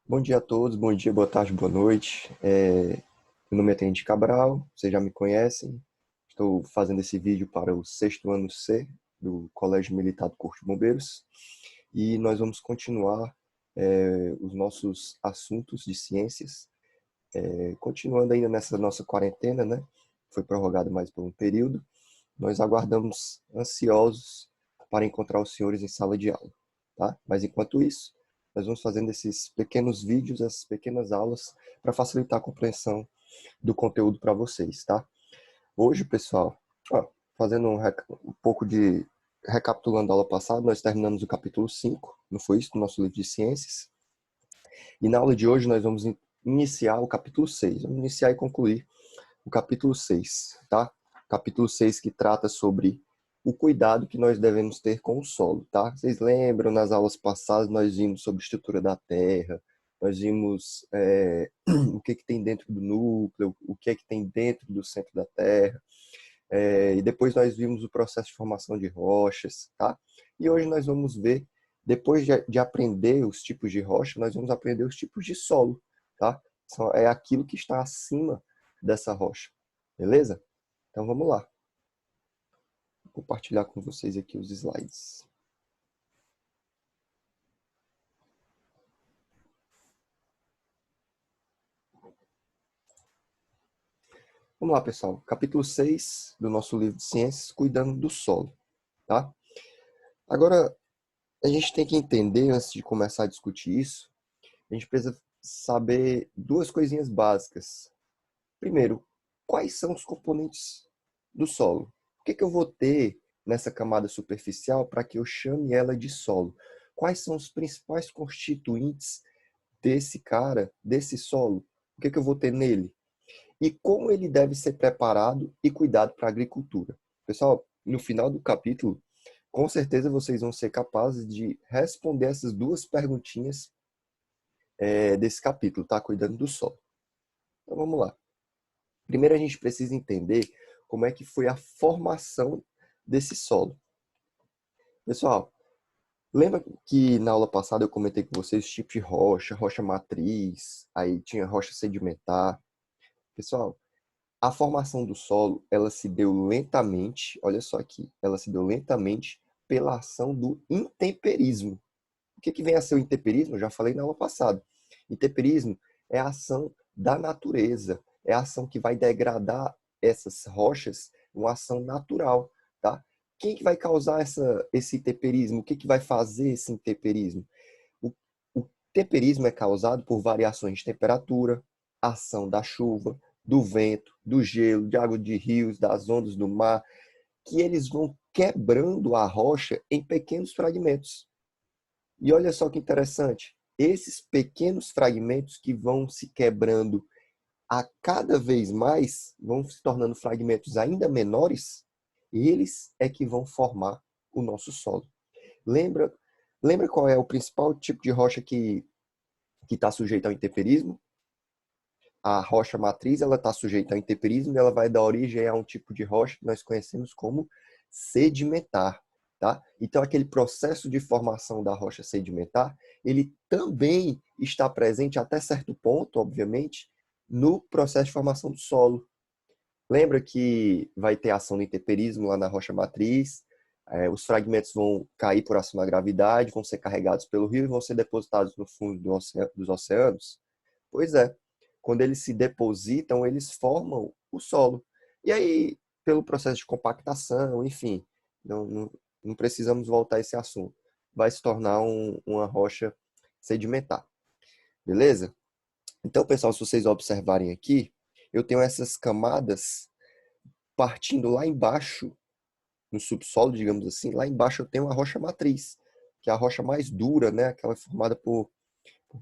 Bom dia a todos, bom dia, boa tarde, boa noite. Meu nome é Tenente Cabral, vocês já me conhecem. Estou fazendo esse vídeo para o sexto ano C do Colégio Militar do Corpo de Bombeiros e nós vamos continuar os nossos assuntos de ciências, continuando ainda nessa nossa quarentena, né? Foi prorrogado mais por um período. Nós aguardamos ansiosos para encontrar os senhores em sala de aula, tá? Mas enquanto isso, nós vamos fazendo esses pequenos vídeos, essas pequenas aulas para facilitar a compreensão do conteúdo para vocês, tá? Hoje, pessoal, ó, fazendo um pouco de recapitulando a aula passada, nós terminamos o capítulo 5, não foi isso, do nosso livro de ciências. E na aula de hoje nós vamos iniciar o capítulo 6. Vamos iniciar e concluir o capítulo 6, tá? Capítulo 6 que trata sobre o cuidado que nós devemos ter com o solo, tá? Vocês lembram, nas aulas passadas nós vimos sobre a estrutura da Terra, nós vimos o que tem dentro do núcleo, o que tem dentro do centro da Terra, e depois nós vimos o processo de formação de rochas, tá? E hoje nós vamos ver, depois de aprender os tipos de rocha, nós vamos aprender os tipos de solo, tá? É aquilo que está acima dessa rocha, beleza? Então vamos lá. Vou compartilhar com vocês aqui os slides. Vamos lá, pessoal. Capítulo 6 do nosso livro de ciências, cuidando do solo, tá? Agora, a gente tem que entender, antes de começar a discutir isso, a gente precisa saber duas coisinhas básicas. Primeiro, quais são os componentes do solo? O que eu vou ter nessa camada superficial para que eu chame ela de solo? Quais são os principais constituintes desse cara, desse solo? O que eu vou ter nele? E como ele deve ser preparado e cuidado para a agricultura? Pessoal, no final do capítulo, com certeza vocês vão ser capazes de responder essas duas perguntinhas desse capítulo, tá? Cuidando do solo. Então vamos lá. Primeiro a gente precisa entender como é que foi a formação desse solo. Pessoal, lembra que na aula passada eu comentei com vocês os tipos de rocha, rocha matriz, aí tinha rocha sedimentar. Pessoal, a formação do solo, ela se deu lentamente, olha só aqui, ela se deu lentamente pela ação do intemperismo. O que vem a ser o intemperismo? Eu já falei na aula passada. Intemperismo é a ação da natureza, é a ação que vai degradar essas rochas, uma ação natural, tá? Quem que vai causar esse intemperismo? O que vai fazer esse intemperismo? O, o temperismo é causado por variações de temperatura, ação da chuva, do vento, do gelo, de água de rios, das ondas do mar, que eles vão quebrando a rocha em pequenos fragmentos. E olha só que interessante, esses pequenos fragmentos que vão se quebrando a cada vez mais, vão se tornando fragmentos ainda menores, eles é que vão formar o nosso solo. Lembra, lembra qual é o principal tipo de rocha que está sujeita ao intemperismo? A rocha matriz, ela está sujeita ao intemperismo e ela vai dar origem a um tipo de rocha que nós conhecemos como sedimentar, tá? Então, aquele processo de formação da rocha sedimentar, ele também está presente até certo ponto, obviamente, no processo de formação do solo. Lembra que vai ter ação do intemperismo lá na rocha matriz, os fragmentos vão cair por ação da gravidade, vão ser carregados pelo rio e vão ser depositados no fundo dos oceanos? Pois é, quando eles se depositam, eles formam o solo. E aí, pelo processo de compactação, enfim, não precisamos voltar a esse assunto. Vai se tornar uma rocha sedimentar. Beleza? Então, pessoal, se vocês observarem aqui, eu tenho essas camadas partindo lá embaixo, no subsolo, digamos assim. Lá embaixo eu tenho a rocha matriz, que é a rocha mais dura, né? Aquela formada por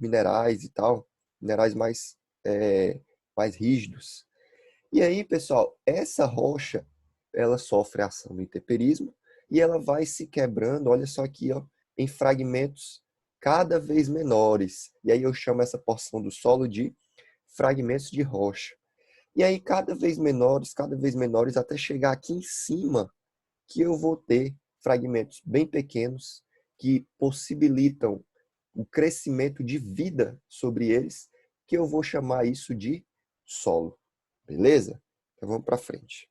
minerais e tal, minerais mais rígidos. E aí, pessoal, essa rocha, ela sofre ação do intemperismo e ela vai se quebrando, olha só aqui, ó, em fragmentos cada vez menores. E aí eu chamo essa porção do solo de fragmentos de rocha. E aí cada vez menores, até chegar aqui em cima, que eu vou ter fragmentos bem pequenos que possibilitam o crescimento de vida sobre eles, que eu vou chamar isso de solo. Beleza? Então vamos para frente.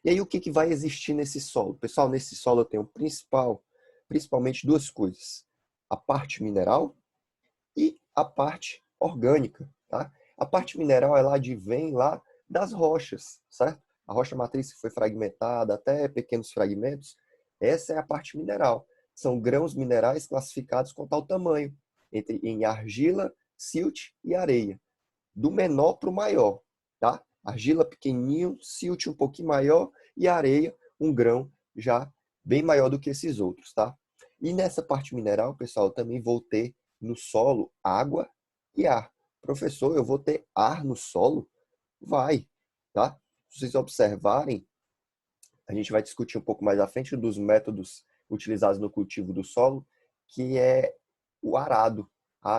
E aí o que vai existir nesse solo? Pessoal, nesse solo eu tenho principalmente duas coisas. A parte mineral e a parte orgânica, tá? A parte mineral ela advém lá das rochas, certo? A rocha matriz que foi fragmentada até pequenos fragmentos, essa é a parte mineral. São grãos minerais classificados com tal tamanho, em argila, silt e areia, do menor para o maior, tá? Argila pequenininho, silt um pouquinho maior e areia um grão já bem maior do que esses outros, tá? E nessa parte mineral, pessoal, eu também vou ter no solo água e ar. Professor, eu vou ter ar no solo? Vai, tá? Se vocês observarem, a gente vai discutir um pouco mais à frente dos métodos utilizados no cultivo do solo, que é o arado, a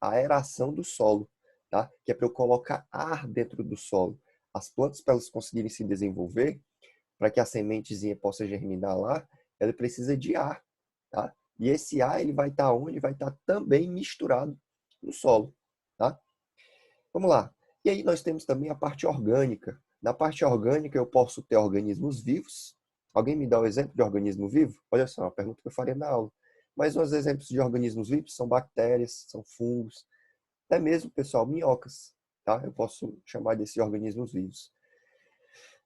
aeração do solo, tá? Que é para eu colocar ar dentro do solo. As plantas, para elas conseguirem se desenvolver, para que a sementezinha possa germinar lá, ela precisa de ar, tá? E esse ar ele vai estar onde? Vai estar também misturado no solo, tá? Vamos lá. E aí nós temos também a parte orgânica. Na parte orgânica eu posso ter organismos vivos. Alguém me dá um exemplo de organismo vivo? Olha só, uma pergunta que eu faria na aula. Mas os exemplos de organismos vivos são bactérias, são fungos, até mesmo, pessoal, minhocas, tá? Eu posso chamar desses organismos vivos.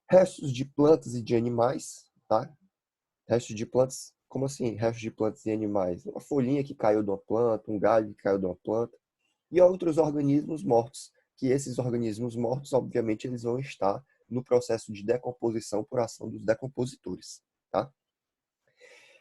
Restos de plantas e de animais, tá? Restos de plantas, como assim, restos de plantas e animais? Uma folhinha que caiu de uma planta, um galho que caiu de uma planta, e outros organismos mortos, que esses organismos mortos, obviamente, eles vão estar no processo de decomposição por ação dos decompositores, tá?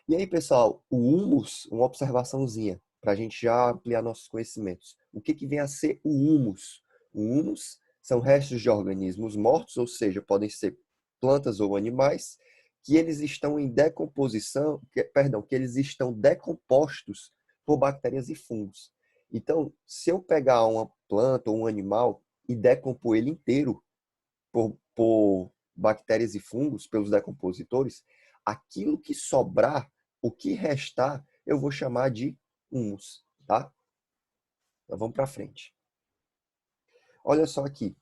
E aí, pessoal, o humus, uma observaçãozinha, para a gente já ampliar nossos conhecimentos. O que vem a ser o humus? O humus são restos de organismos mortos, ou seja, podem ser plantas ou animais, que eles estão em decomposição, que eles estão decompostos por bactérias e fungos. Então, se eu pegar uma planta ou um animal e decompor ele inteiro por bactérias e fungos, pelos decompositores, aquilo que sobrar, o que restar, eu vou chamar de humus, tá? Então vamos para frente. Olha só aqui.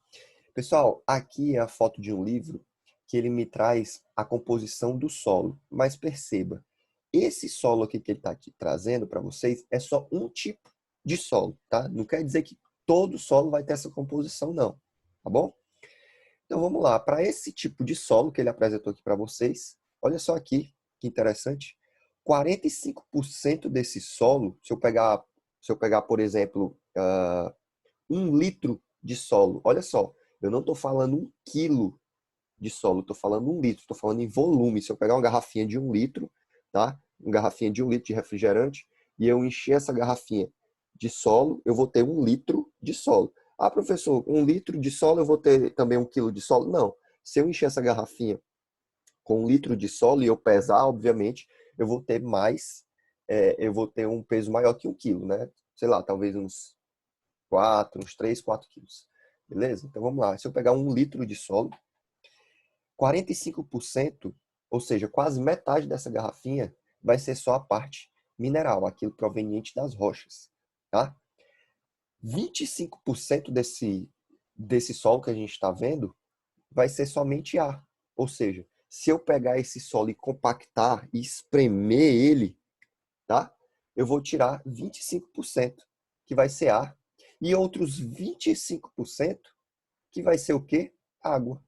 Pessoal, aqui é a foto de um livro que ele me traz a composição do solo. Mas perceba, esse solo aqui que ele está trazendo para vocês é só um tipo de solo, tá? Não quer dizer que todo solo vai ter essa composição, não. Tá bom? Então vamos lá, para esse tipo de solo que ele apresentou aqui para vocês, olha só aqui, que interessante. 45% desse solo, se eu pegar, por exemplo, 1 litro de solo, olha só, eu não estou falando 1 quilo de solo, estou falando 1 litro, estou falando em volume. Se eu pegar uma garrafinha de 1 litro, tá? Uma garrafinha de 1 litro de refrigerante, e eu encher essa garrafinha de solo, eu vou ter 1 litro de solo. Ah, professor, 1 litro de solo eu vou ter também 1 quilo de solo? Não. Se eu encher essa garrafinha com 1 litro de solo e eu pesar, obviamente, eu vou ter mais, eu vou ter um peso maior que 1 quilo, né? Sei lá, talvez uns 3, 4 quilos. Beleza? Então vamos lá. Se eu pegar 1 litro de solo, 45%, ou seja, quase metade dessa garrafinha, vai ser só a parte mineral, aquilo proveniente das rochas, tá? 25% desse solo que a gente está vendo vai ser somente ar. Ou seja, se eu pegar esse solo e compactar e espremer ele, tá? Eu vou tirar 25%, que vai ser ar, e outros 25% que vai ser o quê? Água.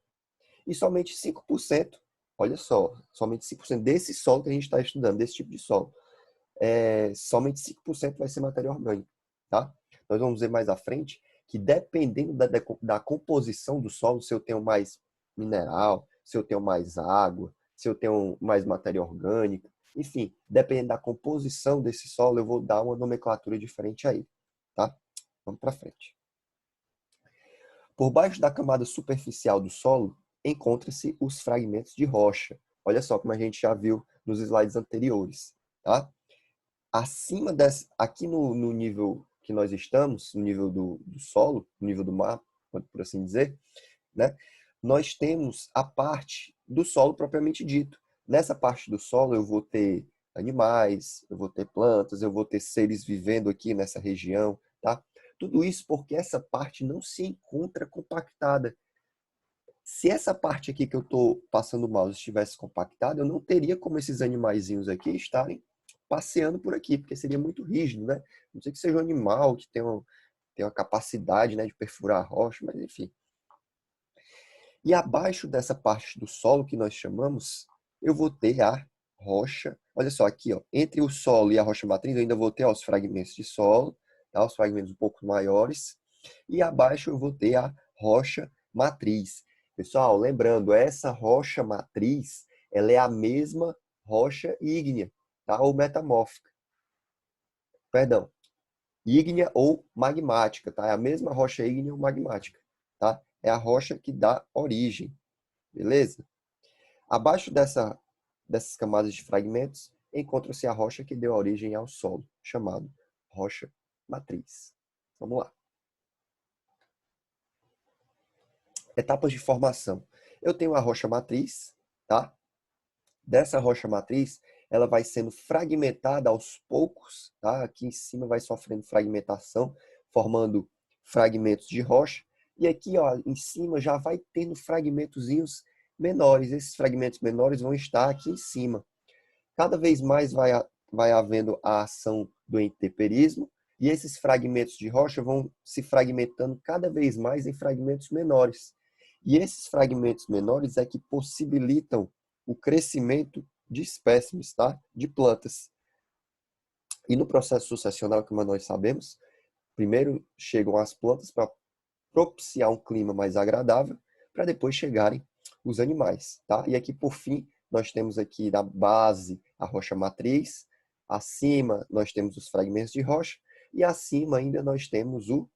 E somente 5%, olha só, somente 5% desse solo que a gente está estudando, desse tipo de solo, somente 5% vai ser matéria orgânica, tá? Nós vamos ver mais à frente que dependendo da composição do solo, se eu tenho mais mineral, se eu tenho mais água, se eu tenho mais matéria orgânica, enfim, dependendo da composição desse solo, eu vou dar uma nomenclatura diferente a ele, tá? Vamos para frente. Por baixo da camada superficial do solo, encontram-se os fragmentos de rocha. Olha só como a gente já viu nos slides anteriores, tá? Acima desse, aqui no nível que nós estamos, no nível do solo, no nível do mar, por assim dizer, né? Nós temos a parte do solo propriamente dito. Nessa parte do solo eu vou ter animais, eu vou ter plantas, eu vou ter seres vivendo aqui nessa região, tá? Tudo isso porque essa parte não se encontra compactada. Se essa parte aqui que eu estou passando o mouse estivesse compactada, eu não teria como esses animaizinhos aqui estarem passeando por aqui, porque seria muito rígido, né? Não sei que seja um animal que tem uma capacidade, né, de perfurar a rocha, mas enfim. E abaixo dessa parte do solo que nós chamamos, eu vou ter a rocha. Olha só, aqui, ó, entre o solo e a rocha matriz, eu ainda vou ter ó, os fragmentos de solo, tá? Os fragmentos um pouco maiores. E abaixo eu vou ter a rocha matriz. Pessoal, lembrando, essa rocha matriz, ela é a mesma rocha ígnea, tá? Ou metamórfica. Perdão, ígnea ou magmática, tá? É a mesma rocha ígnea ou magmática, tá? É a rocha que dá origem, beleza? Abaixo dessas camadas de fragmentos, encontra-se a rocha que deu origem ao solo, chamado rocha matriz. Vamos lá. Etapas de formação. Eu tenho a rocha matriz, tá? Dessa rocha matriz, ela vai sendo fragmentada aos poucos, tá? Aqui em cima vai sofrendo fragmentação, formando fragmentos de rocha. E aqui, ó, em cima já vai tendo fragmentozinhos menores. Esses fragmentos menores vão estar aqui em cima. Cada vez mais vai havendo a ação do intemperismo e esses fragmentos de rocha vão se fragmentando cada vez mais em fragmentos menores. E esses fragmentos menores é que possibilitam o crescimento de espécimes, tá? De plantas. E no processo sucessional, como nós sabemos, primeiro chegam as plantas para propiciar um clima mais agradável, para depois chegarem os animais, tá? E aqui, por fim, nós temos aqui na base a rocha matriz, acima nós temos os fragmentos de rocha, e acima ainda nós temos o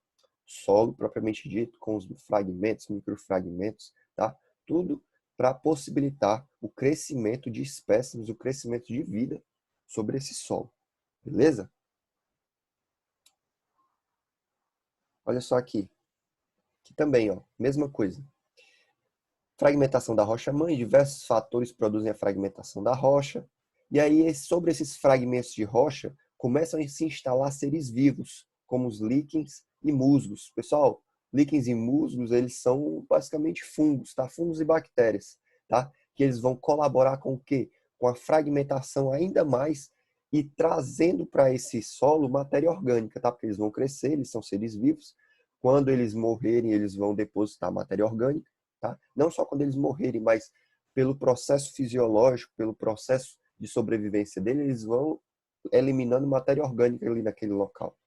solo propriamente dito, com os fragmentos, microfragmentos, tá? Tudo para possibilitar o crescimento de espécimes, o crescimento de vida sobre esse solo, beleza? Olha só aqui, que também, ó, mesma coisa. Fragmentação da rocha-mãe, diversos fatores produzem a fragmentação da rocha. E aí, sobre esses fragmentos de rocha, começam a se instalar seres vivos, como os líquens e musgos. Pessoal, líquens e musgos, eles são basicamente fungos, tá? Fungos e bactérias, tá? Que eles vão colaborar com o quê? Com a fragmentação ainda mais e trazendo para esse solo matéria orgânica, tá? Porque eles vão crescer, eles são seres vivos. Quando eles morrerem, eles vão depositar matéria orgânica. Tá? Não só quando eles morrerem, mas pelo processo fisiológico, pelo processo de sobrevivência deles, eles vão eliminando matéria orgânica ali naquele local.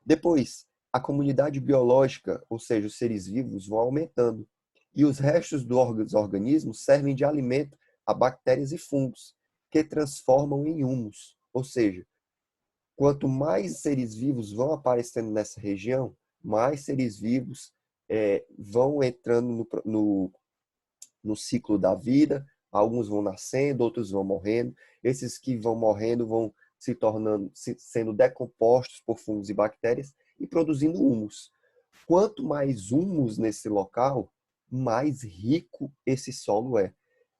Depois, a comunidade biológica, ou seja, os seres vivos, vão aumentando. E os restos dos organismos servem de alimento a bactérias e fungos, que transformam em humus. Ou seja, quanto mais seres vivos vão aparecendo nessa região, mais seres vivos vão entrando no ciclo da vida. Alguns vão nascendo, outros vão morrendo. Esses que vão morrendo vão se tornando, sendo decompostos por fungos e bactérias e produzindo humus. Quanto mais humus nesse local, mais rico esse solo é.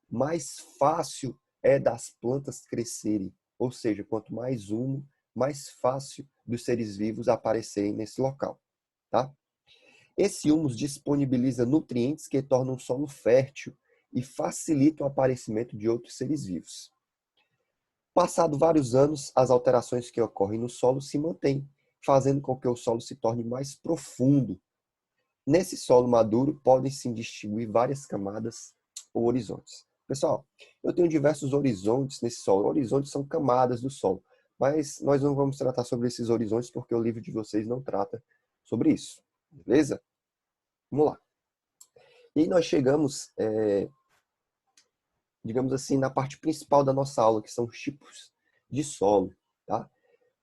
Mais fácil é das plantas crescerem. Ou seja, quanto mais humo, mais fácil dos seres vivos aparecerem nesse local. Tá? Esse humus disponibiliza nutrientes que tornam o solo fértil e facilitam o aparecimento de outros seres vivos. Passado vários anos, as alterações que ocorrem no solo se mantêm, fazendo com que o solo se torne mais profundo. Nesse solo maduro, podem se distinguir várias camadas ou horizontes. Pessoal, eu tenho diversos horizontes nesse solo. Horizontes são camadas do solo, mas nós não vamos tratar sobre esses horizontes porque o livro de vocês não trata sobre isso. Beleza? Vamos lá. E aí nós chegamos, digamos assim, na parte principal da nossa aula, que são os tipos de solo. Tá?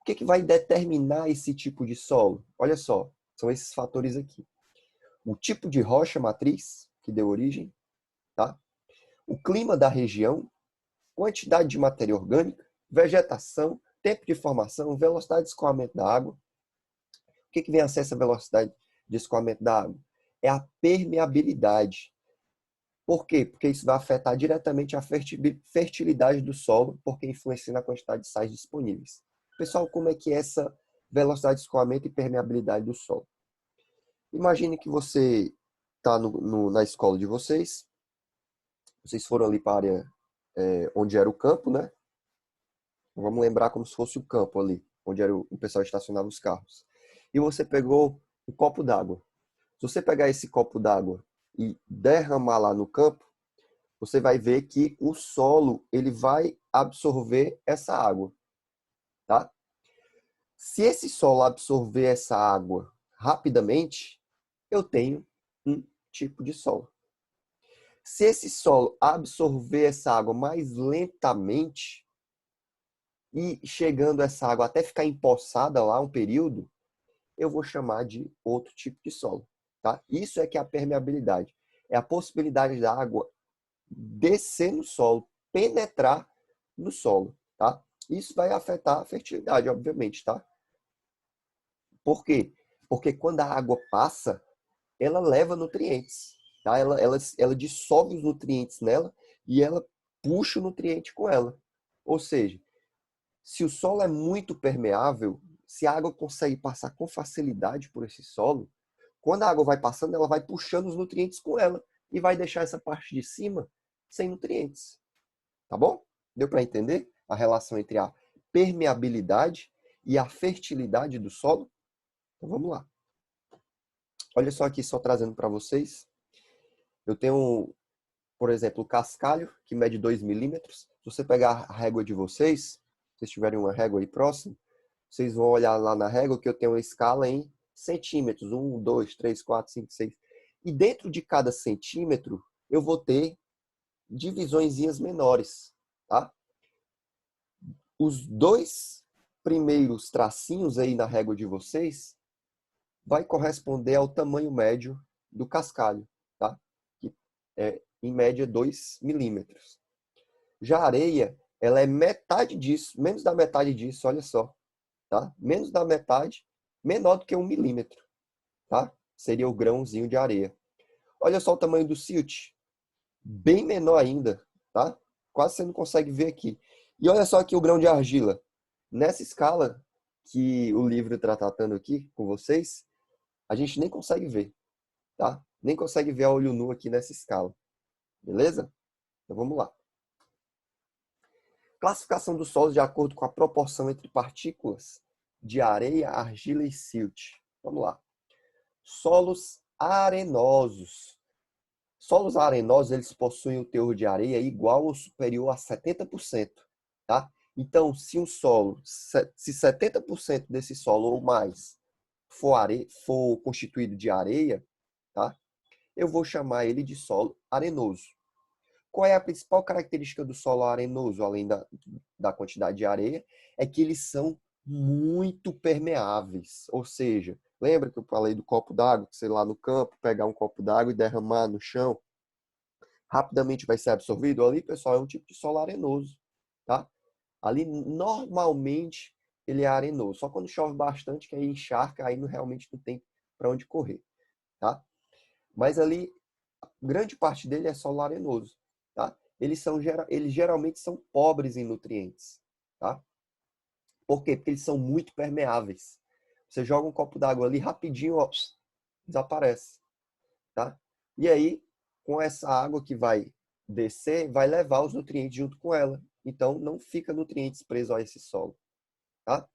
O que vai determinar esse tipo de solo? Olha só, são esses fatores aqui. O tipo de rocha matriz, que deu origem, tá? O clima da região, quantidade de matéria orgânica, vegetação, tempo de formação, velocidade de escoamento da água. O que vem a ser essa velocidade de escoamento da água? É a permeabilidade. Por quê? Porque isso vai afetar diretamente a fertilidade do solo, porque influencia na quantidade de sais disponíveis. Pessoal, como é que é essa velocidade de escoamento e permeabilidade do solo? Imagine que você está na escola de vocês foram ali para a área onde era o campo, né? Vamos lembrar como se fosse o campo ali, onde era o pessoal estacionava os carros. E você pegou um copo d'água. Se você pegar esse copo d'água e derramar lá no campo, você vai ver que o solo ele vai absorver essa água, tá? Se esse solo absorver essa água rapidamente, eu tenho um tipo de solo. Se esse solo absorver essa água mais lentamente e chegando essa água até ficar empoçada lá um período, eu vou chamar de outro tipo de solo, tá? Isso é que é a permeabilidade. É a possibilidade da água descer no solo, penetrar no solo, tá? Isso vai afetar a fertilidade, obviamente, tá? Por quê? Porque quando a água passa, ela leva nutrientes, tá? Ela dissolve os nutrientes nela e ela puxa o nutriente com ela. Ou seja, se o solo é muito permeável, se a água consegue passar com facilidade por esse solo, quando a água vai passando, ela vai puxando os nutrientes com ela e vai deixar essa parte de cima sem nutrientes. Tá bom? Deu para entender a relação entre a permeabilidade e a fertilidade do solo? Então vamos lá. Olha só aqui, só trazendo para vocês. Eu tenho, por exemplo, o cascalho, que mede 2 milímetros. Se você pegar a régua de vocês, se vocês tiverem uma régua aí próximo, vocês vão olhar lá na régua que eu tenho uma escala em centímetros. 1, 2, 3, 4, 5, 6. E dentro de cada centímetro, eu vou ter divisõezinhas menores, tá? Os dois primeiros tracinhos aí na régua de vocês vai corresponder ao tamanho médio do cascalho, tá? Que é, em média, 2 milímetros. Já a areia, ela é metade disso, menos da metade disso, olha só, tá? Menos da metade, menor do que 1 milímetro, tá? Seria o grãozinho de areia. Olha só o tamanho do silt, bem menor ainda, tá? Quase você não consegue ver aqui. E olha só aqui o grão de argila. Nessa escala que o livro está tratando aqui com vocês, a gente nem consegue ver, tá? Nem consegue ver a olho nu aqui nessa escala. Beleza? Então vamos lá. Classificação dos solos de acordo com a proporção entre partículas de areia, argila e silt. Vamos lá. Solos arenosos. Solos arenosos, eles possuem o teor de areia igual ou superior a 70%, tá? Então, se um solo, se 70% desse solo ou mais for constituído de areia, tá? Eu vou chamar ele de solo arenoso. Qual é a principal característica do solo arenoso, além da quantidade de areia? É que eles são muito permeáveis. Ou seja, lembra que eu falei do copo d'água, que sei lá no campo, pegar um copo d'água e derramar no chão, rapidamente vai ser absorvido? Ali, pessoal, é um tipo de solo arenoso, tá? Ali, normalmente, ele é arenoso. Só quando chove bastante, que aí encharca, aí realmente não tem para onde correr, tá? Mas ali, grande parte dele é solo arenoso, tá? Eles geralmente são pobres em nutrientes, tá? Por quê? Porque eles são muito permeáveis. Você joga um copo d'água ali, rapidinho, ó, desaparece, tá? E aí, com essa água que vai descer, vai levar os nutrientes junto com ela. Então, não fica nutrientes presos a esse solo, tá?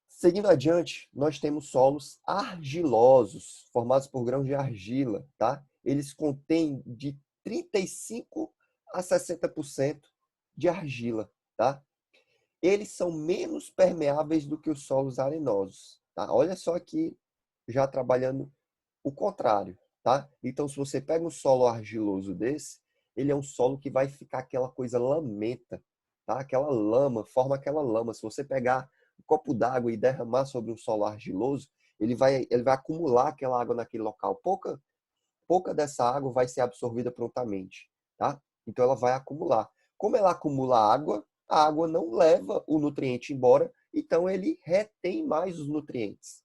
Seguindo adiante, nós temos solos argilosos, formados por grãos de argila, tá? Eles contêm de 35 a 60% de argila, tá? Eles são menos permeáveis do que os solos arenosos, tá? Olha só aqui, já trabalhando o contrário, tá? Então, se você pega um solo argiloso desse, ele é um solo que vai ficar aquela coisa lamenta, tá? Aquela lama, forma aquela lama. Se você pegar um copo d'água e derramar sobre um solo argiloso, ele vai acumular aquela água naquele local. Pouca dessa água vai ser absorvida prontamente, tá? Então ela vai acumular. Como ela acumula água, a água não leva o nutriente embora, então ele retém mais os nutrientes.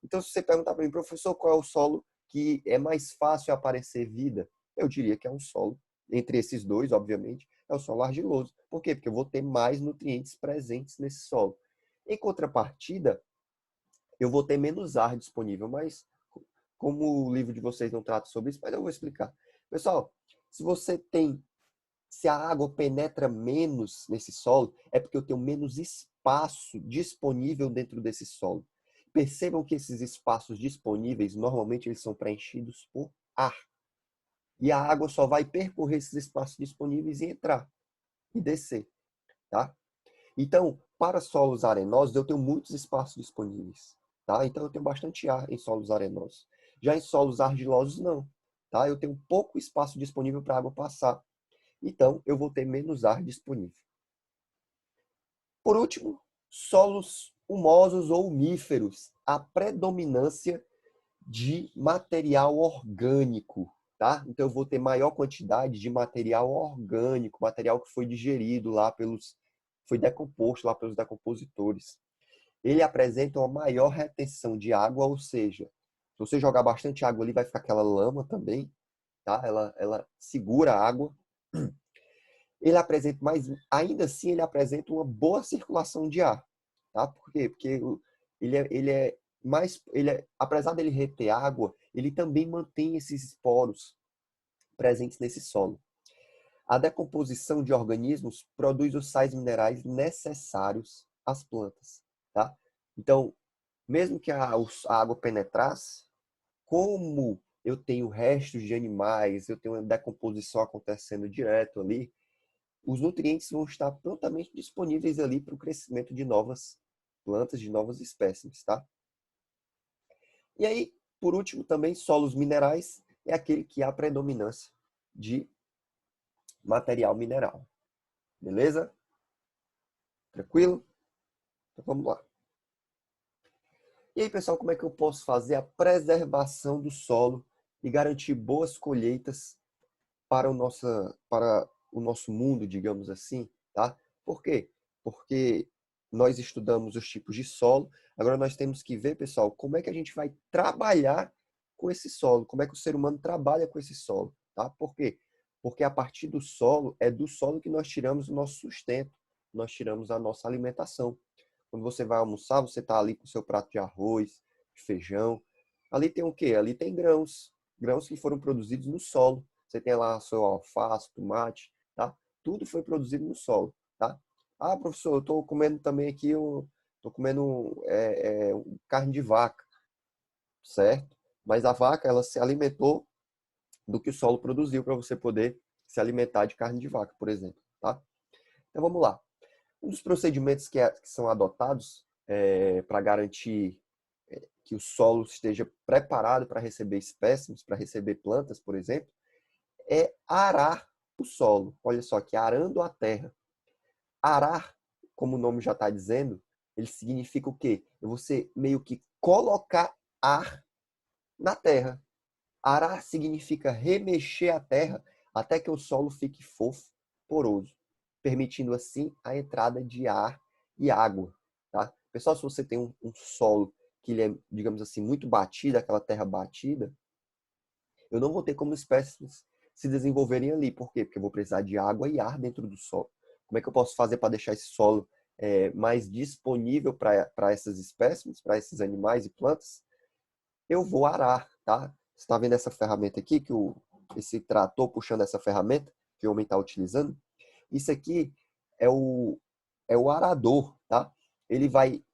Então, se você perguntar para mim, professor, qual é o solo que é mais fácil aparecer vida? Eu diria que é um solo, entre esses dois, obviamente, é o solo argiloso. Por quê? Porque eu vou ter mais nutrientes presentes nesse solo. Em contrapartida, eu vou ter menos ar disponível, mas como o livro de vocês não trata sobre isso, mas eu vou explicar. Pessoal, se você tem, se a água penetra menos nesse solo, é porque eu tenho menos espaço disponível dentro desse solo. Percebam que esses espaços disponíveis, normalmente eles são preenchidos por ar. E a água só vai percorrer esses espaços disponíveis e entrar e descer, tá? Então, para solos arenosos, eu tenho muitos espaços disponíveis, tá? Então, eu tenho bastante ar em solos arenosos. Já em solos argilosos, não, tá? Eu tenho pouco espaço disponível para a água passar. Então, eu vou ter menos ar disponível. Por último, solos humosos ou umíferos. A predominância de material orgânico, tá? Então, eu vou ter maior quantidade de material orgânico, material que foi digerido lá foi decomposto lá pelos decompositores. Ele apresenta uma maior retenção de água, ou seja, se você jogar bastante água ali, vai ficar aquela lama também, tá? Ela segura a água. Ele apresenta, mas ainda assim ele apresenta uma boa circulação de ar, tá? Por quê? Porque ele é mais, apesar dele reter água, ele também mantém esses esporos presentes nesse solo. A decomposição de organismos produz os sais minerais necessários às plantas, tá? Então, mesmo que a água penetrasse, como eu tenho restos de animais, eu tenho uma decomposição acontecendo direto ali, os nutrientes vão estar prontamente disponíveis ali para o crescimento de novas plantas, de novas espécies, tá? E aí, por último, também solos minerais é aquele que há predominância de material mineral. Beleza? Tranquilo? Então vamos lá. E aí, pessoal, como é que eu posso fazer a preservação do solo e garantir boas colheitas para o nosso mundo, digamos assim, tá? Por quê? Porque nós estudamos os tipos de solo, agora nós temos que ver, pessoal, como é que a gente vai trabalhar com esse solo, como é que o ser humano trabalha com esse solo, tá? Por quê? Porque a partir do solo, é do solo que nós tiramos o nosso sustento, nós tiramos a nossa alimentação. Quando você vai almoçar, você está ali com o seu prato de arroz, de feijão. Ali tem o quê? Ali tem grãos, grãos que foram produzidos no solo. Você tem lá seu alface, tomate, tá? Tudo foi produzido no solo, tá? Ah, professor, eu estou comendo também aqui, eu estou comendo carne de vaca, certo? Mas a vaca, ela se alimentou do que o solo produziu para você poder se alimentar de carne de vaca, por exemplo, tá? Então vamos lá. Um dos procedimentos que são adotados para garantir que o solo esteja preparado para receber espécimes, para receber plantas, por exemplo, é arar o solo. Olha só, que arando a terra. Arar, como o nome já está dizendo, ele significa o quê? É você meio que colocar ar na terra. Arar significa remexer a terra até que o solo fique fofo, poroso, permitindo assim a entrada de ar e água, tá? Pessoal, se você tem um solo que ele é, digamos assim, muito batido, aquela terra batida, eu não vou ter como espécies se desenvolverem ali. Por quê? Porque eu vou precisar de água e ar dentro do solo. Como é que eu posso fazer para deixar esse solo mais disponível para essas espécies, para esses animais e plantas? Eu vou arar, tá? Você está vendo essa ferramenta aqui, esse trator puxando essa ferramenta que o homem está utilizando? Isso aqui é o arador, tá? Ele vai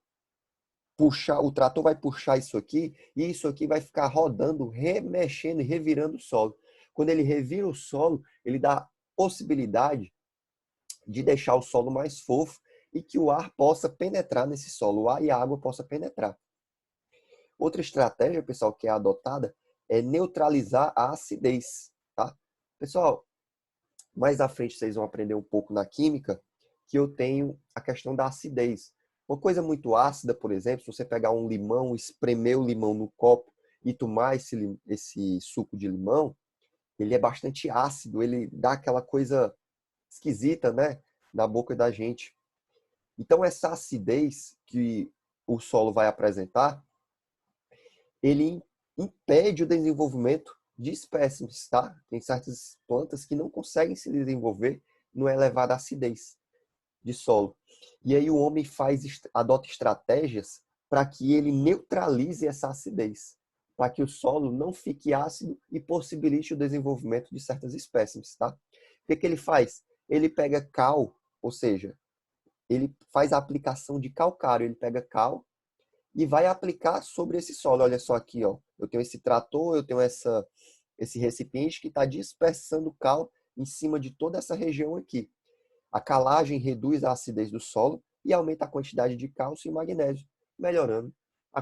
puxar, o trator vai puxar isso aqui e isso aqui vai ficar rodando, remexendo e revirando o solo. Quando ele revira o solo, ele dá possibilidade de deixar o solo mais fofo e que o ar possa penetrar nesse solo, o ar e a água possam penetrar. Outra estratégia, pessoal, que é adotada é neutralizar a acidez, tá? Pessoal, mais à frente vocês vão aprender um pouco na química que eu tenho a questão da acidez. Uma coisa muito ácida, por exemplo, se você pegar um limão, espremer o limão no copo e tomar esse suco de limão, ele é bastante ácido, ele dá aquela coisa esquisita, né, na boca da gente. Então, essa acidez que o solo vai apresentar, ele impede o desenvolvimento de espécimes, tá? Tem certas plantas que não conseguem se desenvolver numa elevada acidez de solo. E aí o homem adota estratégias para que ele neutralize essa acidez, para que o solo não fique ácido e possibilite o desenvolvimento de certas espécimes, tá? O que ele faz? Ele pega cal, ou seja, ele faz a aplicação de calcário, ele pega cal e vai aplicar sobre esse solo. Olha só aqui, ó. Eu tenho esse trator, eu tenho esse recipiente que está dispersando cal em cima de toda essa região aqui. A calagem reduz a acidez do solo e aumenta a quantidade de cálcio e magnésio, melhorando a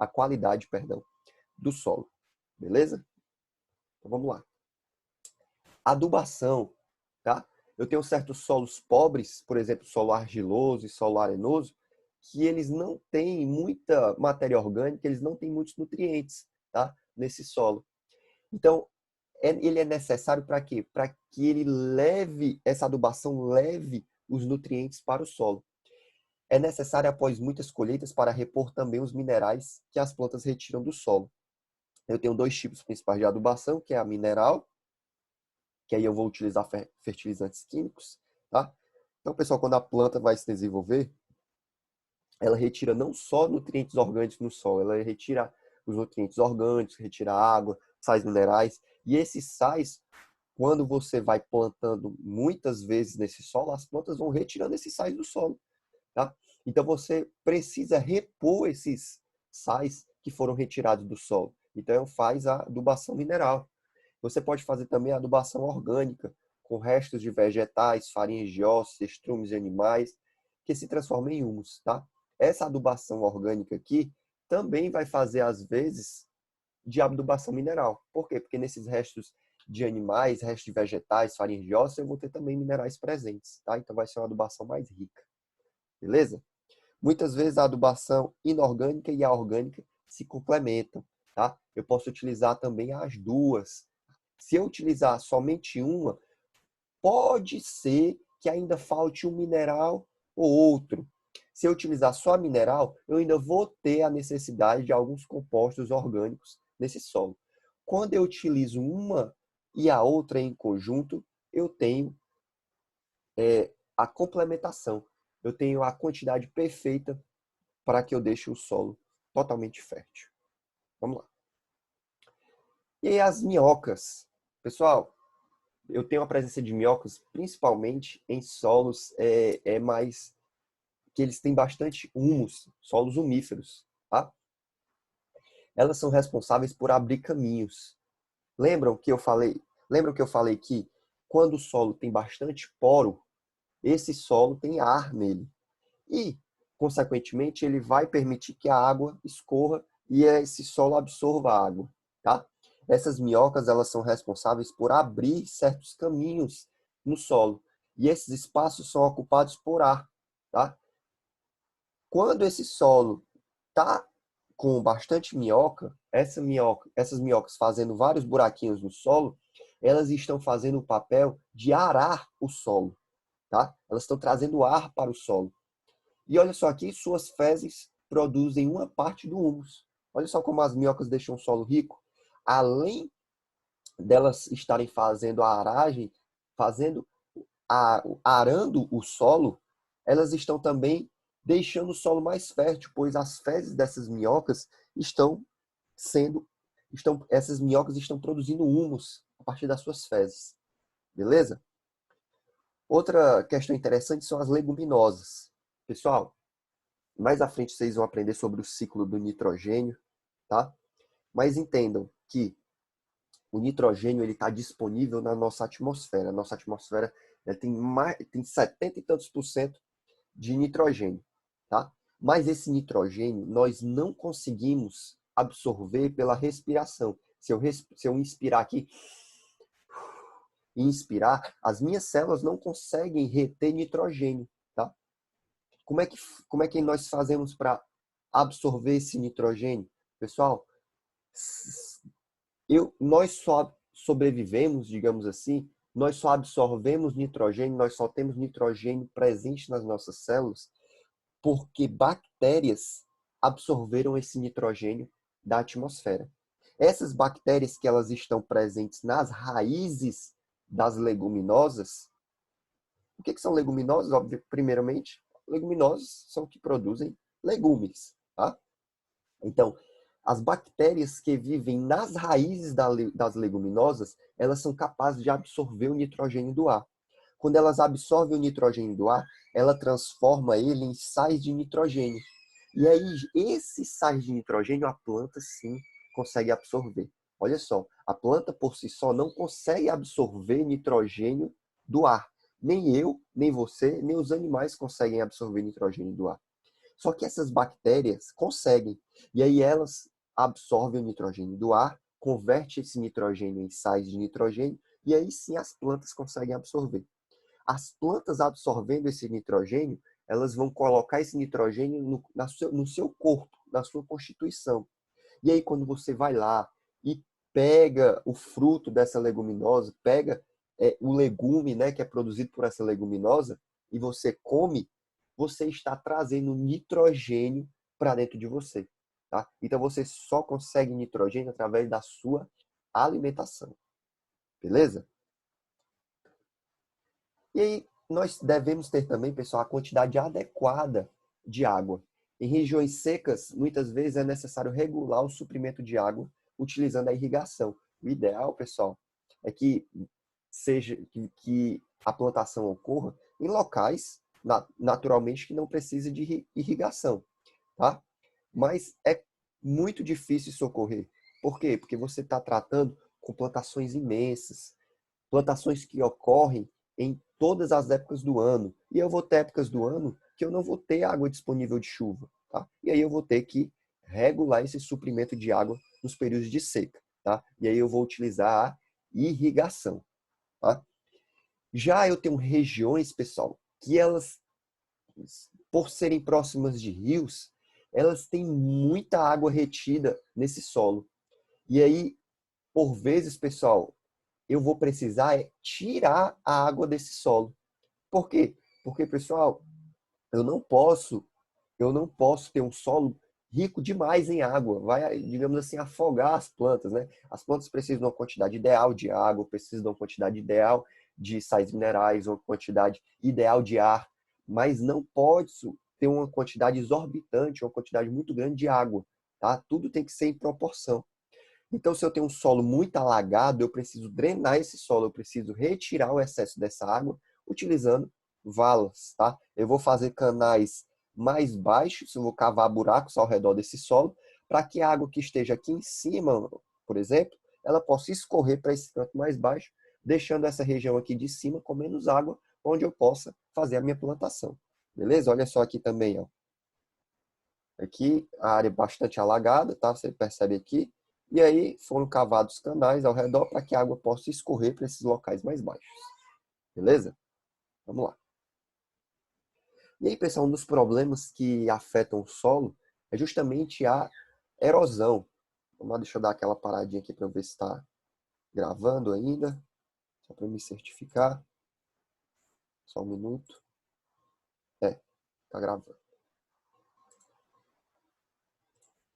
qualidade, perdão, do solo. Beleza? Então vamos lá. Adubação, tá? Eu tenho certos solos pobres, por exemplo, solo argiloso e solo arenoso, que eles não têm muita matéria orgânica, eles não têm muitos nutrientes, tá? Nesse solo. Então, ele é necessário para quê? Para que essa adubação leve os nutrientes para o solo. É necessário após muitas colheitas para repor também os minerais que as plantas retiram do solo. Eu tenho dois tipos principais de adubação, que é a mineral, que aí eu vou utilizar fertilizantes químicos, tá? Então, pessoal, quando a planta vai se desenvolver, ela retira não só nutrientes orgânicos no solo, ela retira os nutrientes orgânicos, retira água, sais minerais, e esses sais, quando você vai plantando muitas vezes nesse solo, as plantas vão retirando esses sais do solo, tá? Então você precisa repor esses sais que foram retirados do solo. Então faz a adubação mineral. Você pode fazer também a adubação orgânica, com restos de vegetais, farinhas de ossos, estrumes de animais, que se transformam em humus, tá? Essa adubação orgânica aqui também vai fazer, às vezes, de adubação mineral. Por quê? Porque nesses restos de animais, restos de vegetais, farinhas de ossos, eu vou ter também minerais presentes, tá? Então vai ser uma adubação mais rica. Beleza? Muitas vezes a adubação inorgânica e a orgânica se complementam, tá? Eu posso utilizar também as duas. Se eu utilizar somente uma, pode ser que ainda falte um mineral ou outro. Se eu utilizar só a mineral, eu ainda vou ter a necessidade de alguns compostos orgânicos nesse solo. Quando eu utilizo uma e a outra em conjunto, eu tenho a complementação. Eu tenho a quantidade perfeita para que eu deixe o solo totalmente fértil. Vamos lá. E aí as minhocas. Pessoal, eu tenho a presença de minhocas principalmente em solos mais que eles têm bastante humus, solos humíferos, tá? Elas são responsáveis por abrir caminhos. Lembram que eu falei? Lembram que eu falei que quando o solo tem bastante poro, esse solo tem ar nele. E, consequentemente, ele vai permitir que a água escorra e esse solo absorva a água, tá? Essas minhocas, elas são responsáveis por abrir certos caminhos no solo. E esses espaços são ocupados por ar, tá? Quando esse solo tá com bastante minhoca, essas minhocas fazendo vários buraquinhos no solo, elas estão fazendo o papel de arar o solo, tá? Elas estão trazendo ar para o solo. E olha só aqui, suas fezes produzem uma parte do humus. Olha só como as minhocas deixam o solo rico. Além delas estarem fazendo a aragem, arando o solo, elas estão também deixando o solo mais fértil, pois as fezes dessas minhocas essas minhocas estão produzindo humus a partir das suas fezes. Beleza? Outra questão interessante são as leguminosas. Pessoal, mais à frente vocês vão aprender sobre o ciclo do nitrogênio, tá? Mas entendam que o nitrogênio ele está disponível na nossa atmosfera. A nossa atmosfera tem 70 e tantos por cento de nitrogênio, tá? Mas esse nitrogênio nós não conseguimos absorver pela respiração. Se eu inspirar aqui e inspirar, as minhas células não conseguem reter nitrogênio, tá? Como é que nós fazemos para absorver esse nitrogênio? Pessoal, nós só sobrevivemos, digamos assim, nós só absorvemos nitrogênio, nós só temos nitrogênio presente nas nossas células porque bactérias absorveram esse nitrogênio da atmosfera. Essas bactérias que elas estão presentes nas raízes das leguminosas. O que são leguminosas? Primeiramente, leguminosas são que produzem legumes, tá? Então, as bactérias que vivem nas raízes das leguminosas, elas são capazes de absorver o nitrogênio do ar. Quando elas absorvem o nitrogênio do ar, ela transforma ele em sais de nitrogênio. E aí, esses sais de nitrogênio, a planta sim consegue absorver. Olha só, a planta por si só não consegue absorver nitrogênio do ar. Nem eu, nem você, nem os animais conseguem absorver nitrogênio do ar. Só que essas bactérias conseguem. E aí elas absorvem o nitrogênio do ar, converte esse nitrogênio em sais de nitrogênio, e aí sim as plantas conseguem absorver. As plantas absorvendo esse nitrogênio, elas vão colocar esse nitrogênio no seu corpo, na sua constituição. E aí quando você vai lá e pega o fruto dessa leguminosa, pega o legume, né, que é produzido por essa leguminosa, e você come, você está trazendo nitrogênio para dentro de você. Tá? Então você só consegue nitrogênio através da sua alimentação. Beleza? E aí, nós devemos ter também, pessoal, a quantidade adequada de água. Em regiões secas, muitas vezes é necessário regular o suprimento de água utilizando a irrigação. O ideal, pessoal, é que que a plantação ocorra em locais naturalmente que não precise de irrigação, tá? Mas é muito difícil isso ocorrer. Por quê? Porque você está tratando com plantações imensas, plantações que ocorrem em todas as épocas do ano. E eu vou ter épocas do ano que eu não vou ter água disponível de chuva. Tá? E aí eu vou ter que regular esse suprimento de água nos períodos de seca. Tá? E aí eu vou utilizar a irrigação. Tá? Já eu tenho regiões, pessoal, que elas, por serem próximas de rios, elas têm muita água retida nesse solo. E aí, por vezes, pessoal, eu vou precisar tirar a água desse solo. Por quê? Porque, pessoal, eu não posso, eu não posso ter um solo rico demais em água. Vai, digamos assim, afogar as plantas, né? As plantas precisam de uma quantidade ideal de água, precisam de uma quantidade ideal de sais minerais, uma quantidade ideal de ar, mas não pode ter uma quantidade exorbitante, uma quantidade muito grande de água, tá? Tudo tem que ser em proporção. Então, se eu tenho um solo muito alagado, eu preciso drenar esse solo, eu preciso retirar o excesso dessa água utilizando valas, tá? Eu vou fazer canais mais baixos, eu vou cavar buracos ao redor desse solo, para que a água que esteja aqui em cima, por exemplo, ela possa escorrer para esse canto mais baixo, deixando essa região aqui de cima com menos água, onde eu possa fazer a minha plantação. Beleza? Olha só aqui também, ó. Aqui a área é bastante alagada, tá? Você percebe aqui. E aí foram cavados canais ao redor para que a água possa escorrer para esses locais mais baixos. Beleza? Vamos lá. E aí, pessoal, um dos problemas que afetam o solo é justamente a erosão. Vamos lá, deixa eu dar aquela paradinha aqui para eu ver se está gravando ainda. Só para me certificar. Só um minuto. Está gravando.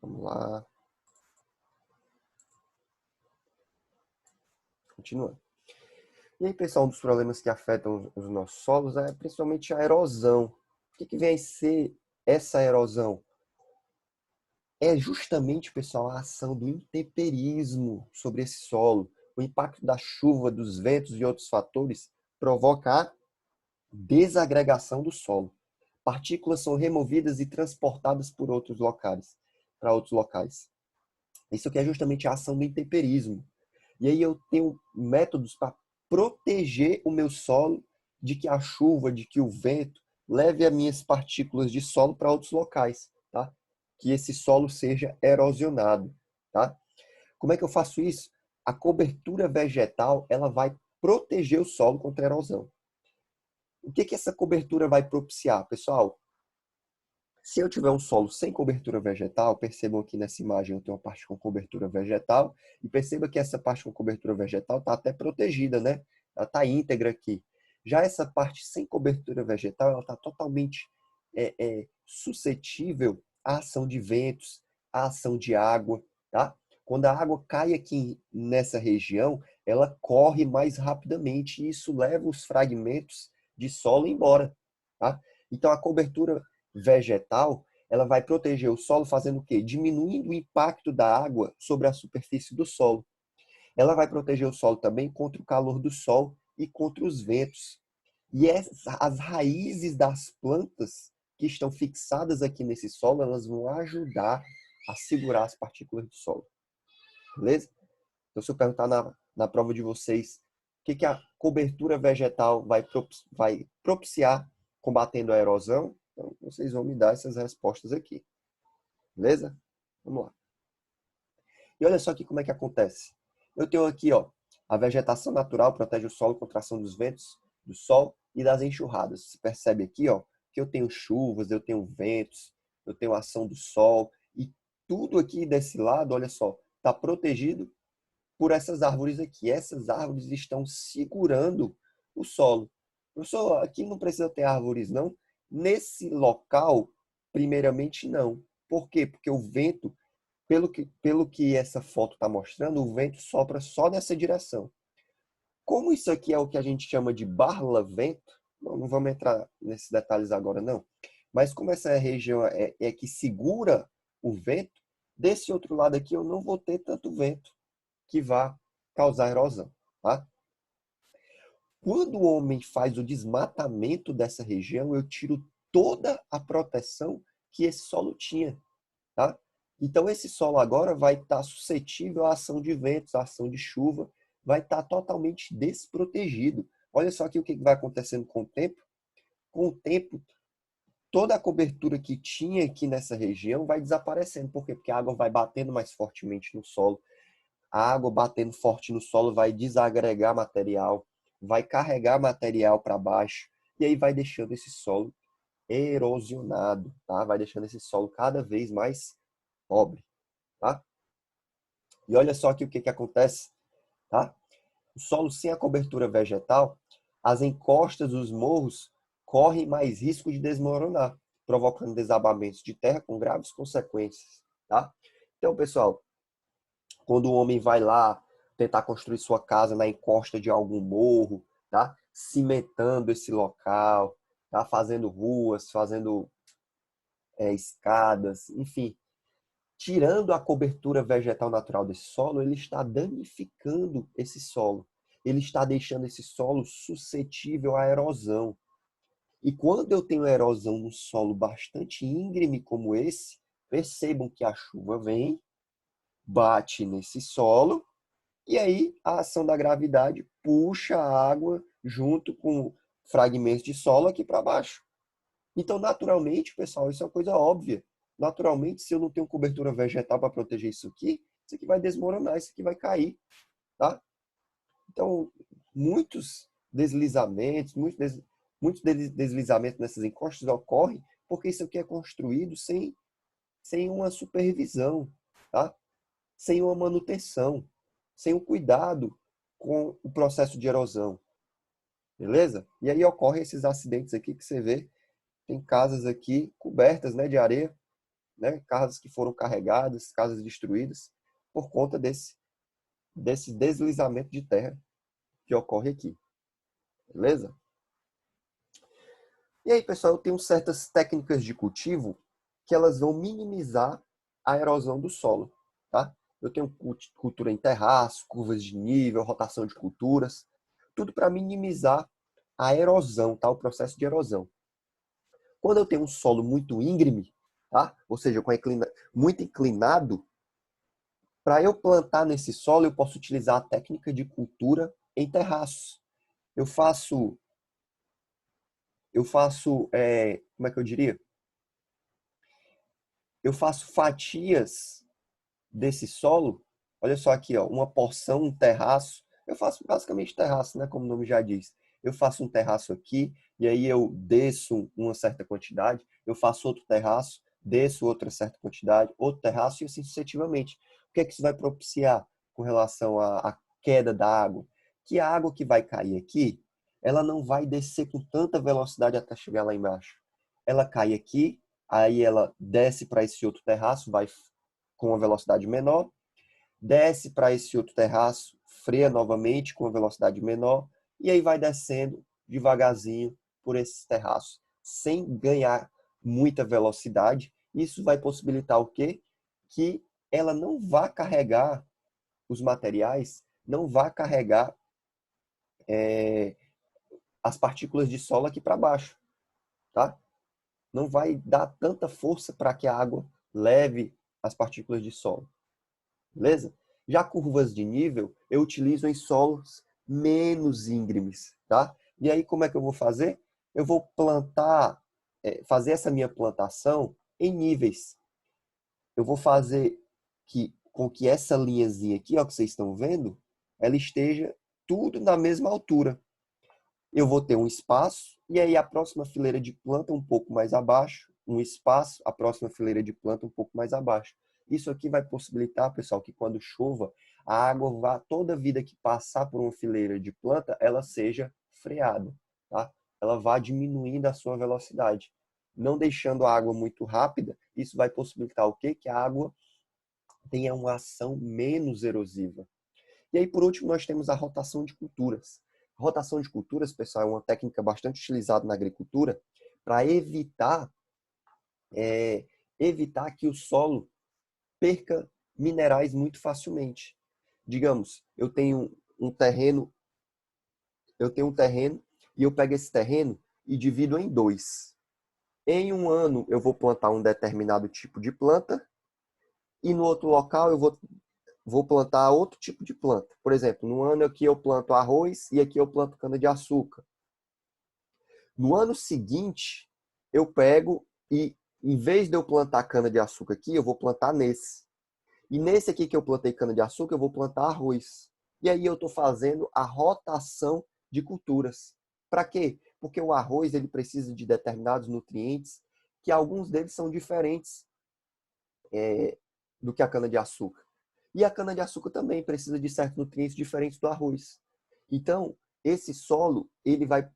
Vamos lá. Continuando. E aí, pessoal, um dos problemas que afetam os nossos solos é principalmente a erosão. O que vem a ser essa erosão? É justamente, pessoal, a ação do intemperismo sobre esse solo. O impacto da chuva, dos ventos e outros fatores provoca a desagregação do solo. Partículas são removidas e transportadas por outros locais, para outros locais. Isso que é justamente a ação do intemperismo. E aí eu tenho métodos para proteger o meu solo de que a chuva, de que o vento leve as minhas partículas de solo para outros locais, tá? Que esse solo seja erosionado, tá? Como é que eu faço isso? A cobertura vegetal, ela vai proteger o solo contra a erosão. O que essa cobertura vai propiciar, pessoal? Se eu tiver um solo sem cobertura vegetal, percebam aqui nessa imagem eu tenho uma parte com cobertura vegetal e perceba que essa parte com cobertura vegetal está até protegida, né? Ela está íntegra aqui. Já essa parte sem cobertura vegetal, ela está totalmente suscetível à ação de ventos, à ação de água, tá? Quando a água cai aqui nessa região, ela corre mais rapidamente e isso leva os fragmentos de solo embora, tá? Então a cobertura vegetal, ela vai proteger o solo fazendo o quê? Diminuindo o impacto da água sobre a superfície do solo. Ela vai proteger o solo também contra o calor do sol e contra os ventos. E as raízes das plantas que estão fixadas aqui nesse solo, elas vão ajudar a segurar as partículas do solo. Beleza? Então, se eu perguntar na prova de vocês o que a cobertura vegetal vai propiciar combatendo a erosão, então vocês vão me dar essas respostas aqui. Beleza? Vamos lá. E olha só aqui como é que acontece. Eu tenho aqui, ó, a vegetação natural protege o solo contra a ação dos ventos, do sol e das enxurradas. Você percebe aqui, ó, que eu tenho chuvas, eu tenho ventos, eu tenho ação do sol e tudo aqui desse lado, olha só, está protegido por essas árvores aqui. Essas árvores estão segurando o solo. Professor, aqui não precisa ter árvores, não? Nesse local, primeiramente, não. Por quê? Porque o vento, pelo que essa foto está mostrando, o vento sopra só nessa direção. Como isso aqui é o que a gente chama de barla-vento, não vamos entrar nesses detalhes agora, não. Mas como essa região é que segura o vento, desse outro lado aqui eu não vou ter tanto vento que vá causar erosão, tá? Quando o homem faz o desmatamento dessa região, eu tiro toda a proteção que esse solo tinha, tá? Então esse solo agora vai estar suscetível à ação de ventos, à ação de chuva, vai estar totalmente desprotegido. Olha só aqui o que vai acontecendo com o tempo. Com o tempo, toda a cobertura que tinha aqui nessa região vai desaparecendo. Por quê? Porque a água vai batendo mais fortemente no solo. A água batendo forte no solo vai desagregar material, vai carregar material para baixo e aí vai deixando esse solo erosionado, tá? Vai deixando esse solo cada vez mais pobre, tá? E olha só aqui o que acontece, tá? O solo sem a cobertura vegetal, as encostas dos morros correm mais risco de desmoronar, provocando desabamentos de terra com graves consequências, tá? Então, pessoal, quando o homem vai lá tentar construir sua casa na encosta de algum morro, tá? Cimentando esse local, tá? Fazendo ruas, fazendo escadas, enfim, tirando a cobertura vegetal natural desse solo, ele está danificando esse solo. Ele está deixando esse solo suscetível à erosão. E quando eu tenho erosão num solo bastante íngreme como esse, percebam que a chuva vem, bate nesse solo, e aí a ação da gravidade puxa a água junto com fragmentos de solo aqui para baixo. Então, naturalmente, pessoal, isso é uma coisa óbvia. Naturalmente, se eu não tenho cobertura vegetal para proteger isso aqui vai desmoronar, isso aqui vai cair, tá? Então, muitos deslizamentos, muitos deslizamentos nessas encostas ocorrem porque isso aqui é construído sem uma supervisão, tá? Sem uma manutenção, sem um cuidado com o processo de erosão, beleza? E aí ocorrem esses acidentes aqui que você vê, tem casas aqui cobertas, né, de areia, né, casas que foram carregadas, casas destruídas por conta desse deslizamento de terra que ocorre aqui, beleza? E aí, pessoal, eu tenho certas técnicas de cultivo que elas vão minimizar a erosão do solo, tá? Eu tenho cultura em terraço, curvas de nível, rotação de culturas, tudo para minimizar a erosão, tá? O processo de erosão. Quando eu tenho um solo muito íngreme, tá? Ou seja, muito inclinado, para eu plantar nesse solo, eu posso utilizar a técnica de cultura em terraços. Eu faço, como é que eu diria? Eu faço fatias desse solo. Olha só aqui, ó, uma porção, um terraço. Eu faço basicamente terraço, né, como o nome já diz. Eu faço um terraço aqui e aí eu desço uma certa quantidade, eu faço outro terraço, desço outra certa quantidade, outro terraço e assim sucessivamente. O que é que isso vai propiciar com relação à queda da água? Que a água que vai cair aqui, ela não vai descer com tanta velocidade até chegar lá embaixo. Ela cai aqui, aí ela desce para esse outro terraço, vai com uma velocidade menor, desce para esse outro terraço, freia novamente com uma velocidade menor, e aí vai descendo devagarzinho por esses terraços, sem ganhar muita velocidade. Isso vai possibilitar o quê? Que ela não vá carregar os materiais, não vá carregar as partículas de solo aqui para baixo, tá? Não vai dar tanta força para que a água leve as partículas de solo, beleza? Já curvas de nível eu utilizo em solos menos íngremes, tá? E aí como é que eu vou fazer? Eu vou plantar, fazer essa minha plantação em níveis. Eu vou fazer com que essa linhazinha aqui, ó, que vocês estão vendo, ela esteja tudo na mesma altura. Eu vou ter um espaço, e aí a próxima fileira de planta um pouco mais abaixo, um espaço, a próxima fileira de planta um pouco mais abaixo. Isso aqui vai possibilitar, pessoal, que quando chova, a água vá, toda vida que passar por uma fileira de planta, ela seja freada, tá? Ela vá diminuindo a sua velocidade. Não deixando a água muito rápida, isso vai possibilitar o quê? Que a água tenha uma ação menos erosiva. E aí, por último, nós temos a rotação de culturas. A rotação de culturas, pessoal, é uma técnica bastante utilizada na agricultura para evitar que o solo perca minerais muito facilmente. Digamos, eu tenho um terreno e eu pego esse terreno e divido em dois. Em um ano eu vou plantar um determinado tipo de planta e no outro local eu vou plantar outro tipo de planta. Por exemplo, no ano aqui eu planto arroz e aqui eu planto cana-de-açúcar. No ano seguinte, eu pego e, em vez de eu plantar cana-de-açúcar aqui, eu vou plantar nesse. E nesse aqui que eu plantei cana-de-açúcar, eu vou plantar arroz. E aí eu estou fazendo a rotação de culturas. Para quê? Porque o arroz ele precisa de determinados nutrientes que alguns deles são diferentes do que a cana-de-açúcar. E a cana-de-açúcar também precisa de certos nutrientes diferentes do arroz. Então, esse solo, ele vai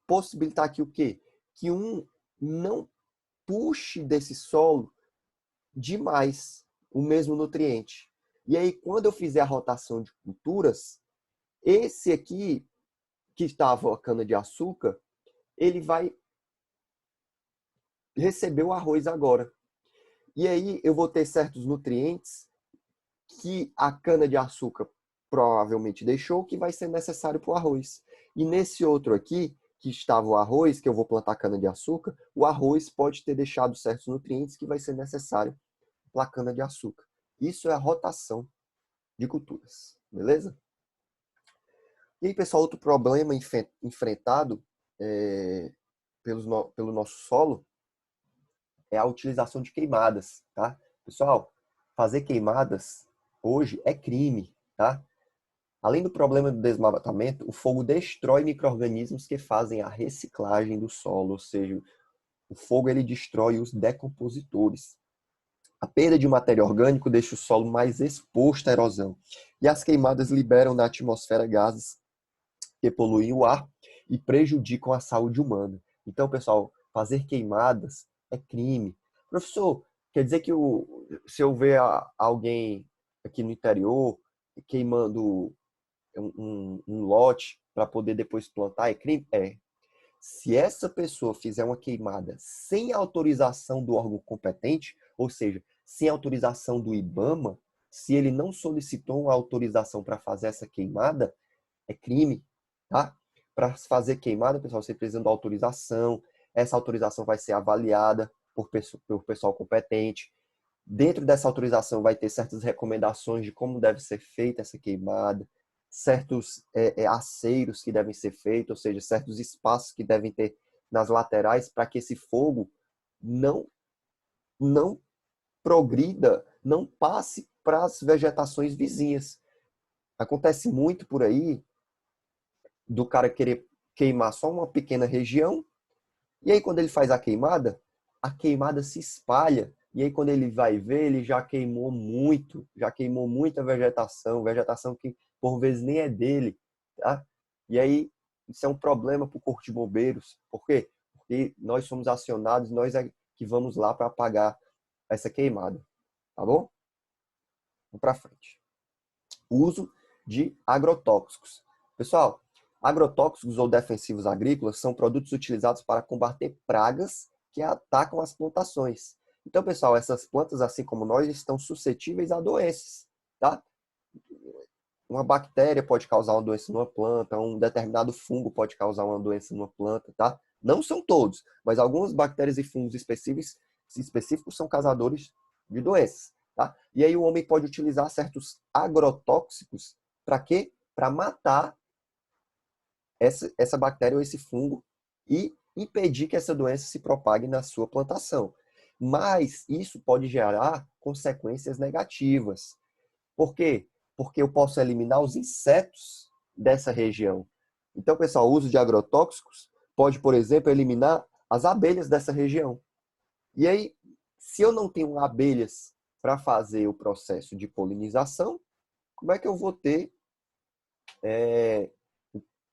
possibilitar aqui o quê? Que um não puxe desse solo demais o mesmo nutriente. E aí, quando eu fizer a rotação de culturas, esse aqui, que estava a cana-de-açúcar, ele vai receber o arroz agora. E aí eu vou ter certos nutrientes que a cana-de-açúcar provavelmente deixou, que vai ser necessário para o arroz. E nesse outro aqui, que estava o arroz, que eu vou plantar cana-de-açúcar, o arroz pode ter deixado certos nutrientes que vai ser necessário para a cana-de-açúcar. Isso é a rotação de culturas, beleza? E aí, pessoal, outro problema enfrentado pelo nosso solo é a utilização de queimadas, tá? Pessoal, fazer queimadas hoje é crime, tá? Além do problema do desmatamento, o fogo destrói micro-organismos que fazem a reciclagem do solo, ou seja, o fogo ele destrói os decompositores. A perda de matéria orgânica deixa o solo mais exposto à erosão. E as queimadas liberam na atmosfera gases que poluem o ar e prejudicam a saúde humana. Então, pessoal, fazer queimadas é crime. Professor, quer dizer que se eu ver alguém aqui no interior queimando um lote para poder depois plantar, é crime? É. Se essa pessoa fizer uma queimada sem autorização do órgão competente, ou seja, sem autorização do IBAMA, se ele não solicitou uma autorização para fazer essa queimada, é crime, tá? Para fazer queimada, pessoal, você precisa de autorização. Essa autorização vai ser avaliada por pessoal competente. Dentro dessa autorização vai ter certas recomendações de como deve ser feita essa queimada, certos aceiros que devem ser feitos, ou seja, certos espaços que devem ter nas laterais para que esse fogo não não progrida, não passe para as vegetações vizinhas. Acontece muito por aí do cara querer queimar só uma pequena região, e aí quando ele faz a queimada se espalha, e aí quando ele vai ver, ele já queimou muita vegetação, vegetação que por vezes nem é dele, tá? E aí isso é um problema para o Corpo de Bombeiros. Por quê? Porque nós somos acionados, nós é que vamos lá para apagar essa queimada, tá bom? para frente. O uso de agrotóxicos. Pessoal, agrotóxicos ou defensivos agrícolas são produtos utilizados para combater pragas que atacam as plantações. Então, pessoal, essas plantas, assim como nós, estão suscetíveis a doenças, tá? Uma bactéria pode causar uma doença numa planta, um determinado fungo pode causar uma doença numa planta, tá? Não são todos, mas algumas bactérias e fungos específicos são causadores de doenças, tá? E aí o homem pode utilizar certos agrotóxicos para quê? Para matar essa bactéria ou esse fungo e impedir que essa doença se propague na sua plantação. Mas isso pode gerar consequências negativas. Por quê? Porque eu posso eliminar os insetos dessa região. Então, pessoal, o uso de agrotóxicos pode, por exemplo, eliminar as abelhas dessa região. E aí, se eu não tenho abelhas para fazer o processo de polinização, como é que eu vou ter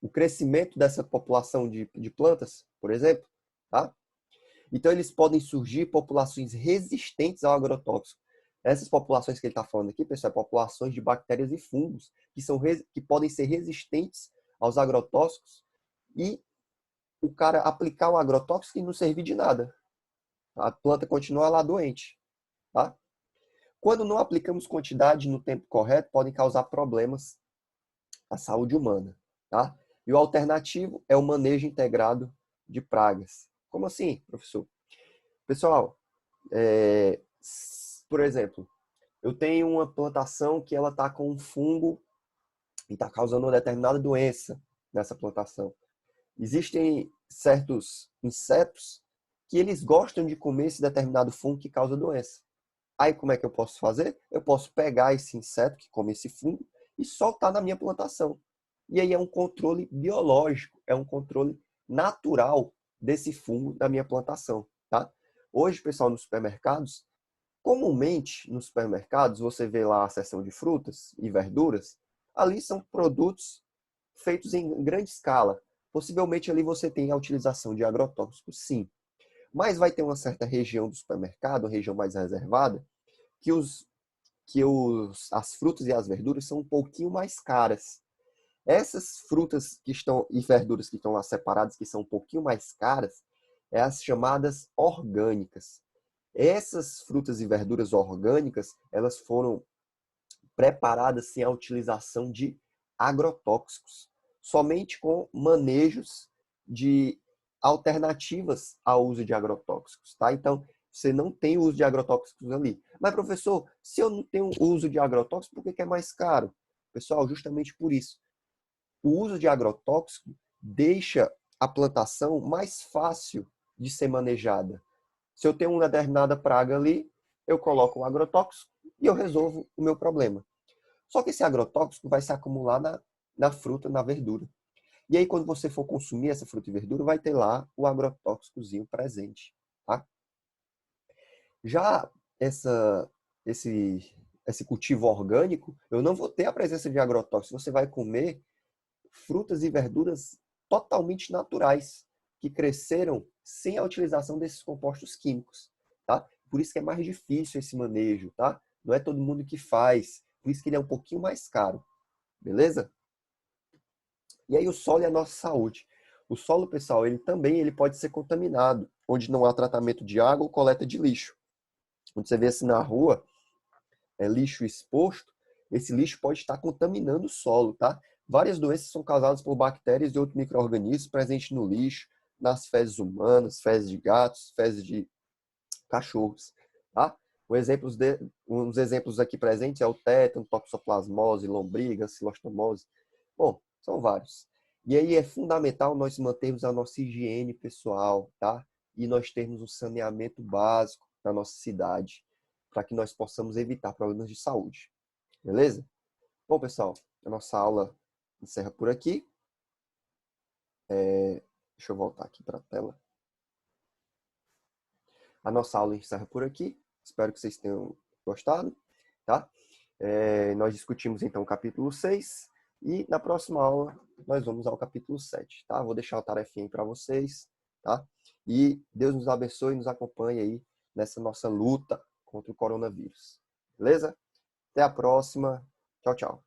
o crescimento dessa população de plantas, por exemplo? Tá? Então, eles podem surgir populações resistentes ao agrotóxico. Essas populações que ele está falando aqui, pessoal, é populações de bactérias e fungos que podem ser resistentes aos agrotóxicos e o cara aplicar o agrotóxico e não servir de nada. A planta continua lá doente. Tá? Quando não aplicamos quantidade no tempo correto, podem causar problemas à saúde humana. Tá? E o alternativo é o manejo integrado de pragas. Como assim, professor? Pessoal, por exemplo, eu tenho uma plantação que ela está com um fungo e está causando uma determinada doença nessa plantação. Existem certos insetos que eles gostam de comer esse determinado fungo que causa doença. Aí como é que eu posso fazer? Eu posso pegar esse inseto que come esse fungo e soltar na minha plantação. E aí é um controle biológico, é um controle natural desse fungo na minha plantação, tá? Hoje, pessoal, nos supermercados, comumente nos supermercados, você vê lá a seção de frutas e verduras, ali são produtos feitos em grande escala. Possivelmente ali você tem a utilização de agrotóxicos, sim. Mas vai ter uma certa região do supermercado, uma região mais reservada, as frutas e as verduras são um pouquinho mais caras. Essas frutas que estão e verduras que estão lá separadas, que são um pouquinho mais caras, é as chamadas orgânicas. Essas frutas e verduras orgânicas, elas foram preparadas sem a utilização de agrotóxicos, somente com manejos de alternativas ao uso de agrotóxicos, tá? Então, você não tem uso de agrotóxicos ali. Mas, professor, se eu não tenho uso de agrotóxicos, por que é mais caro? Pessoal, justamente por isso. O uso de agrotóxico deixa a plantação mais fácil de ser manejada. Se eu tenho uma determinada praga ali, eu coloco um agrotóxico e eu resolvo o meu problema. Só que esse agrotóxico vai se acumular na fruta, na verdura. E aí, quando você for consumir essa fruta e verdura, vai ter lá o agrotóxicozinho presente. Tá? Já esse cultivo orgânico, eu não vou ter a presença de agrotóxicos. Você vai comer frutas e verduras totalmente naturais, que cresceram sem a utilização desses compostos químicos. Tá? Por isso que é mais difícil esse manejo. Tá? Não é todo mundo que faz. Por isso que ele é um pouquinho mais caro. Beleza? E aí o solo e a nossa saúde. O solo, pessoal, ele pode ser contaminado, onde não há tratamento de água ou coleta de lixo. Quando você vê assim na rua, lixo exposto, esse lixo pode estar contaminando o solo, tá? Várias doenças são causadas por bactérias e outros micro-organismos presentes no lixo, nas fezes humanas, fezes de gatos, fezes de cachorros, tá? Uns exemplos aqui presentes é o tétano, toxoplasmose, lombriga, cilostomose. Bom, são vários. E aí é fundamental nós mantermos a nossa higiene pessoal, tá? E nós termos um saneamento básico na nossa cidade, para que nós possamos evitar problemas de saúde. Beleza? Bom, pessoal, a nossa aula encerra por aqui. Deixa eu voltar aqui para a tela. A nossa aula encerra por aqui. Espero que vocês tenham gostado, tá? Nós discutimos então o capítulo 6 e na próxima aula nós vamos ao capítulo 7, tá? Vou deixar a tarefinha aí para vocês, tá? E Deus nos abençoe e nos acompanhe aí nessa nossa luta contra o coronavírus. Beleza? Até a próxima. Tchau, tchau.